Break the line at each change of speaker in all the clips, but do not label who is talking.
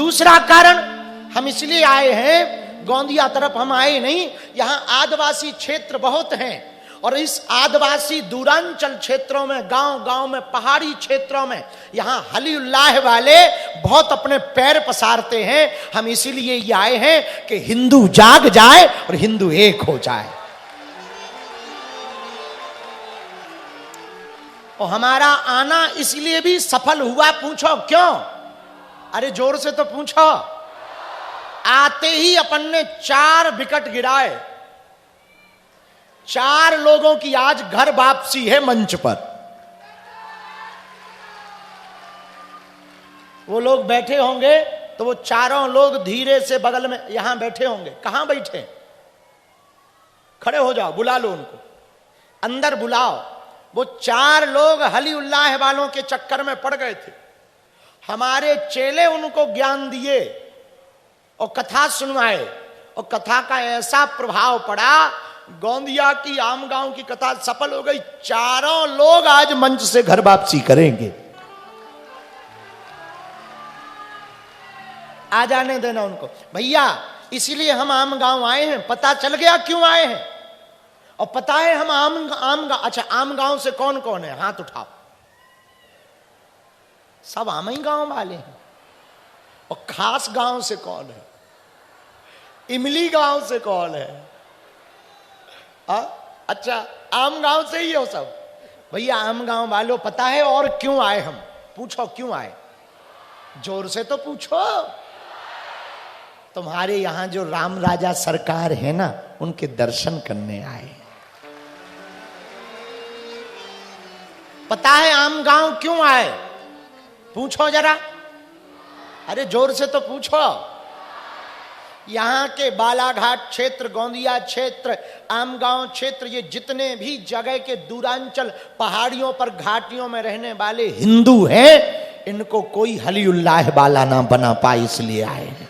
दूसरा कारण हम इसलिए आए हैं, गोंदिया तरफ हम आए नहीं, यहां आदिवासी क्षेत्र बहुत हैं और इस आदिवासी दूरांचल क्षेत्रों में, गांव गांव में, पहाड़ी क्षेत्रों में यहां हलीउल्लाह वाले बहुत अपने पैर पसारते हैं। हम इसीलिए ये आए हैं कि हिंदू जाग जाए और हिंदू एक हो जाए। और हमारा आना इसलिए भी सफल हुआ। पूछो क्यों? अरे जोर से तो पूछो। आते ही अपन ने 4 विकेट गिराए। 4 लोगों की आज घर वापसी है मंच पर। वो लोग बैठे होंगे तो वो चारों लोग धीरे से बगल में यहां बैठे होंगे। कहां बैठे? खड़े हो जाओ, बुला लो उनको, अंदर बुलाओ। वो 4 लोग हलीउल्लाह वालों के चक्कर में पड़ गए थे। हमारे चेले उनको ज्ञान दिए और कथा सुनवाए और कथा का ऐसा प्रभाव पड़ा, गोंदिया की आमगांव की कथा सफल हो गई। चारों लोग आज मंच से घर वापसी करेंगे। आ जाने देना उनको भैया। इसीलिए हम आमगांव आए हैं। पता चल गया क्यों आए हैं? और पता है हम अच्छा आमगांव से कौन कौन है? हाथ उठाओ। सब आम ही गांव वाले हैं। और खास गांव से कौन है? इमली गांव से कौन है? अच्छा आम गांव से ही हो सब। भैया आम गांव वालों, पता है और क्यों आए हम? पूछो क्यों आए? जोर से तो पूछो। तुम्हारे यहां जो राम राजा सरकार है ना, उनके दर्शन करने आए। पता है आम गांव क्यों आए? पूछो जरा। अरे जोर से तो पूछो। यहां के बालाघाट क्षेत्र, गोंदिया क्षेत्र, आमगांव क्षेत्र, ये जितने भी जगह के दूरांचल पहाड़ियों पर, घाटियों में रहने वाले हिंदू हैं, इनको कोई हलीउल्लाह वाला ना बना पाए, इसलिए आए हैं।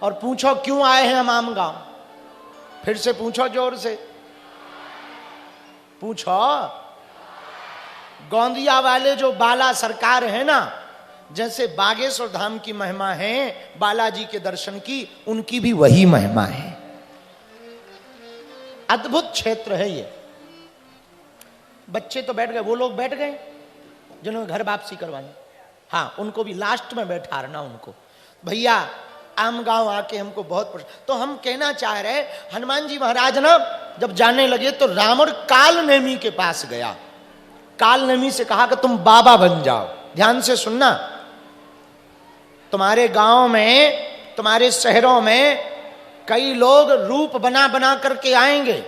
और पूछो क्यों आए हैं हम आमगांव? फिर से पूछो जोर से पूछो। गोंदिया वाले जो बाला सरकार है ना, जैसे बागेश्वर धाम की महिमा है बालाजी के दर्शन की, उनकी भी वही महिमा है। अद्भुत क्षेत्र है ये। बच्चे तो बैठ गए, वो लोग बैठ गए जिन्होंने घर वापसी करवानी। हाँ, उनको भी लास्ट में बैठाना उनको। भैया आमगांव आके हमको बहुत तो हम कहना चाह रहे, हनुमान जी महाराज ना जब जाने लगे तो रावण कालनेमी के पास गया। कालनेमी से कहा कि तुम बाबा बन जाओ। ध्यान से सुनना, तुम्हारे गांव में, तुम्हारे शहरों में कई लोग रूप बना बना करके आएंगे।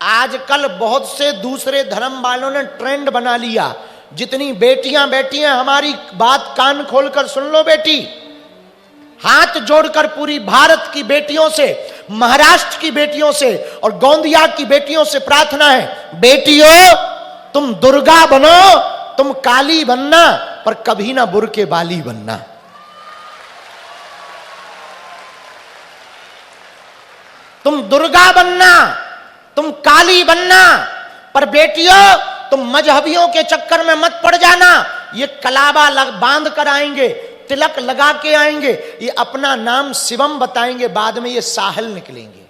आजकल बहुत से दूसरे धर्म वालों ने ट्रेंड बना लिया। जितनी बेटियां बैठी हैं, हमारी बात कान खोलकर सुन लो बेटी। हाथ जोड़कर पूरी भारत की बेटियों से, महाराष्ट्र की बेटियों से और गोंदिया की बेटियों से प्रार्थना है, बेटियों तुम दुर्गा बनो, तुम काली बनना, पर कभी ना बुर्के बाली बनना। तुम दुर्गा बनना, तुम काली बनना, पर बेटियों तुम मजहबियों के चक्कर में मत पड़ जाना। ये कलावा बांध कर आएंगे, तिलक लगा के आएंगे, ये अपना नाम शिवम बताएंगे, बाद में ये साहिल निकलेंगे।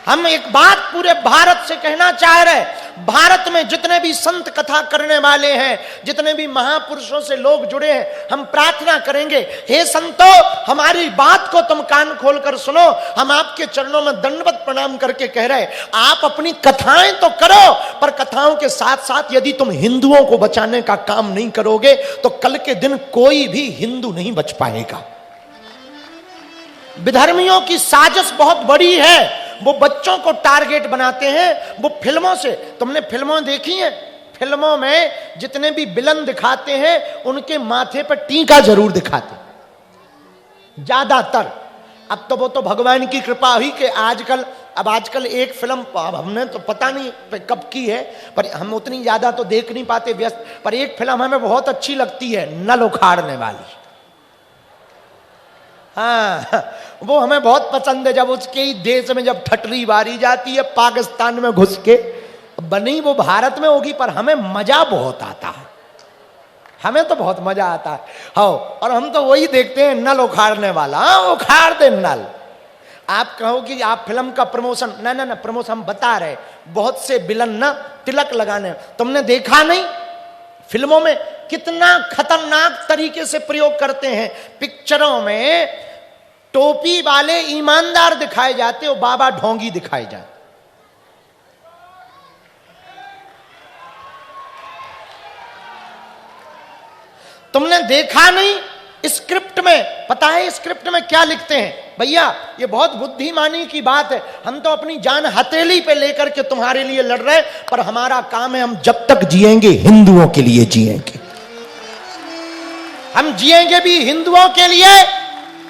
हम एक बात पूरे भारत से कहना चाह रहे, भारत में जितने भी संत कथा करने वाले हैं, जितने भी महापुरुषों से लोग जुड़े हैं, हम प्रार्थना करेंगे, हे संतो हमारी बात को तुम कान खोलकर सुनो। हम आपके चरणों में दंडवत प्रणाम करके कह रहे, आप अपनी कथाएं तो करो, पर कथाओं के साथ साथ यदि तुम हिंदुओं को बचाने का काम नहीं करोगे तो कल के दिन कोई भी हिंदू नहीं बच पाएगा। विधर्मियों की साजिश बहुत बड़ी है। वो बच्चों को टारगेट बनाते हैं। वो फिल्मों से, तुमने फिल्मों देखी हैं? फिल्मों में जितने भी विलन दिखाते हैं, उनके माथे पर टीका जरूर दिखाते ज्यादातर। अब तो वो तो भगवान की कृपा हुई कि आजकल एक फिल्म, अब हमने तो पता नहीं कब की है, पर हम उतनी ज्यादा तो देख नहीं पाते, व्यस्त। पर एक फिल्म हमें बहुत अच्छी लगती है, नल उखाड़ने वाली। हाँ, वो हमें बहुत पसंद है। जब उसके ही देश में जब ठटरी बारी जाती है, पाकिस्तान में घुस के, बनी वो भारत में होगी, पर हमें मजा बहुत आता है, हमें तो बहुत मजा आता है। हाँ, और हम तो वही देखते हैं, नल उखाड़ने वाला, हाँ उखाड़ दे नल। आप कहो कि आप फिल्म का प्रमोशन, ना ना ना प्रमोशन हम बता रहे, बहुत से विलन ना तिलक लगाने, तुमने देखा नहीं फिल्मों में कितना खतरनाक तरीके से प्रयोग करते हैं। पिक्चरों में टोपी वाले ईमानदार दिखाए जाते और बाबा ढोंगी दिखाए जाते। तुमने देखा नहीं स्क्रिप्ट में, पता है स्क्रिप्ट में क्या लिखते हैं भैया? ये बहुत बुद्धिमानी की बात है, हम तो अपनी जान हथेली पे लेकर के तुम्हारे लिए लड़ रहे हैं, पर हमारा काम है हम जब तक जिएंगे हिंदुओं के लिए जिएंगे, हम जिएंगे भी हिंदुओं के लिए,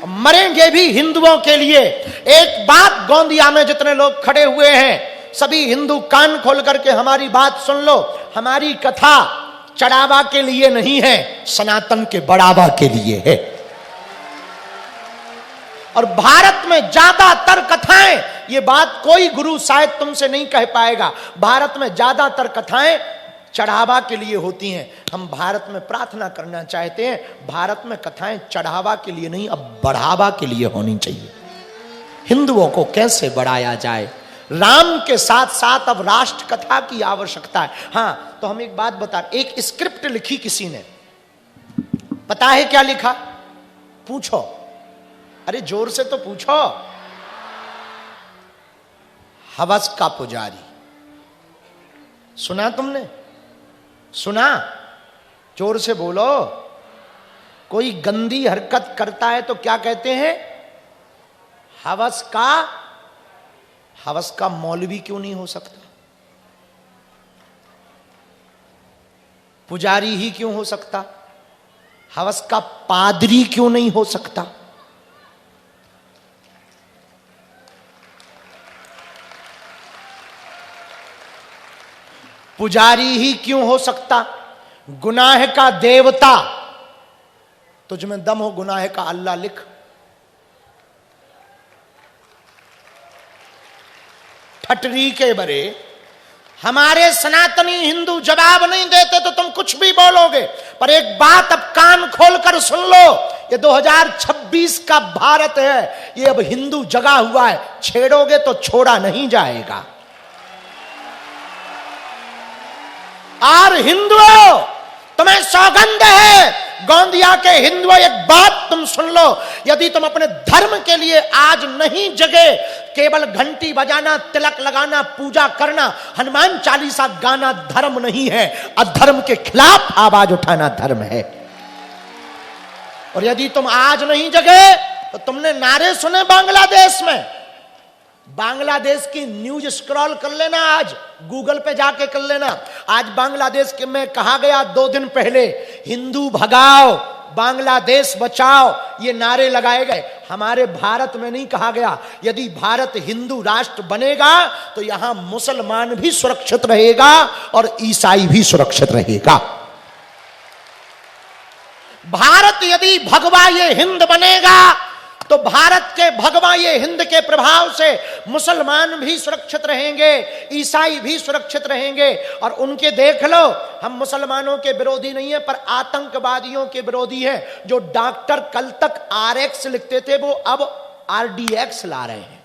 मरेंगे भी हिंदुओं के लिए। एक बात गोंदिया में जितने लोग खड़े हुए हैं, सभी हिंदू कान खोल करके हमारी बात सुन लो। हमारी कथा चढ़ावा के लिए नहीं है, सनातन के बढ़ावा के लिए है। और भारत में ज्यादातर कथाएं, ये बात कोई गुरु शायद तुमसे नहीं कह पाएगा, भारत में ज्यादातर कथाएं चढ़ावा के लिए होती हैं। हम भारत में प्रार्थना करना चाहते हैं, भारत में कथाएं चढ़ावा के लिए नहीं, अब बढ़ावा के लिए होनी चाहिए। हिंदुओं को कैसे बढ़ाया जाए, राम के साथ साथ अब राष्ट्र कथा की आवश्यकता है। हाँ, तो हम एक बात बता, एक स्क्रिप्ट लिखी किसी ने, पता है क्या लिखा? पूछो, अरे जोर से तो पूछो। हवस का पुजारी, सुना तुमने? सुना? जोर से बोलो। कोई गंदी हरकत करता है तो क्या कहते हैं? हवस का। हवस का मौलवी क्यों नहीं हो सकता? पुजारी ही क्यों हो सकता? हवस का पादरी क्यों नहीं हो सकता? पुजारी ही क्यों हो सकता? गुनाह का देवता, तुझ में दम हो गुनाह का अल्लाह लिख। फटरी के बरे हमारे सनातनी हिंदू जवाब नहीं देते तो तुम कुछ भी बोलोगे, पर एक बात अब कान खोलकर सुन लो, ये 2026 का भारत है, ये अब हिंदू जगा हुआ है, छेड़ोगे तो छोड़ा नहीं जाएगा। और हिंदुओं, तुम्हें सौगंध है, गोंदिया के हिंदुओं, एक बात तुम सुन लो, यदि तुम अपने धर्म के लिए आज नहीं जगे, केवल घंटी बजाना, तिलक लगाना, पूजा करना, हनुमान चालीसा गाना धर्म नहीं है, अधर्म के खिलाफ आवाज उठाना धर्म है। और यदि तुम आज नहीं जगे तो तुमने नारे सुने बांग्लादेश में, बांग्लादेश की न्यूज स्क्रॉल कर लेना, आज गूगल पे जाके कर लेना। आज बांग्लादेश के में कहा गया 2 दिन पहले, हिंदू भगाओ, बांग्लादेश बचाओ, ये नारे लगाए गए। हमारे भारत में नहीं कहा गया, यदि भारत हिंदू राष्ट्र बनेगा तो यहां मुसलमान भी सुरक्षित रहेगा और ईसाई भी सुरक्षित रहेगा। भारत यदि भगवा ये हिंद बनेगा तो भारत के भगवा ये हिंद के प्रभाव से मुसलमान भी सुरक्षित रहेंगे, ईसाई भी सुरक्षित रहेंगे। और उनके देख लो, हम मुसलमानों के विरोधी नहीं है, पर आतंकवादियों के विरोधी हैं। जो डॉक्टर कल तक RX लिखते थे वो अब RDX ला रहे हैं।